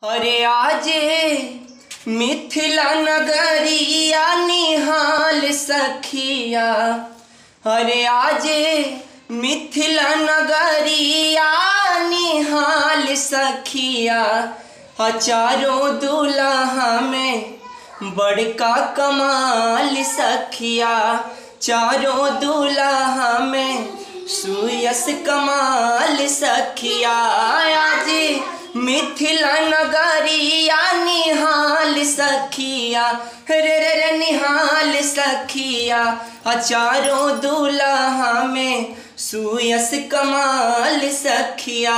अरे आज मिथिला नगरिया निहाल सखिया। अरे आज मिथिला नगरिया निहाल सखिया। चारों दुल्हा में बड़का कमाल सखिया। चारों दुल्हा में सुयस कमाल सखिया। आज मिथिला नगरिया निहाल सखिया। रे रे रे निहाल सखिया। चारों दुल्हा में सुयस कमाल सखिया।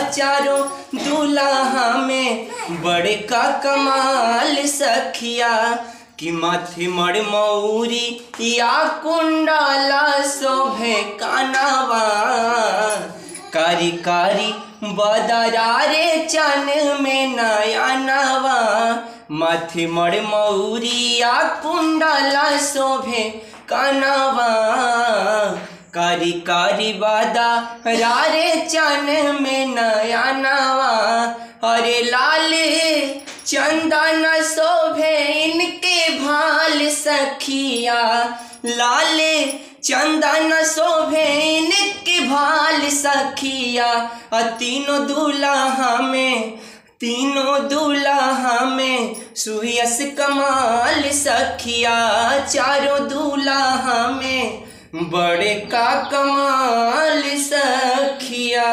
चारों दुल्हा में बड़का कमाल सखिया। कि माथे मड़ मौरी या कुंडला शोभे कानवा। कारी कारी बदरारे चन में नया नवा। माथे मड़ मौरी या कुंडला शोभे कानवा। कारी कारी बदरारे चन में नया नवा। अरे लाल चंदन शोभे इनके भाल सखिया। लाल चंदन शोभे इनके भाल सखिया। तीनों दुल्हा में सुयस कमाल सखिया। चारों दुल्हा में बड़े का कमाल सखिया।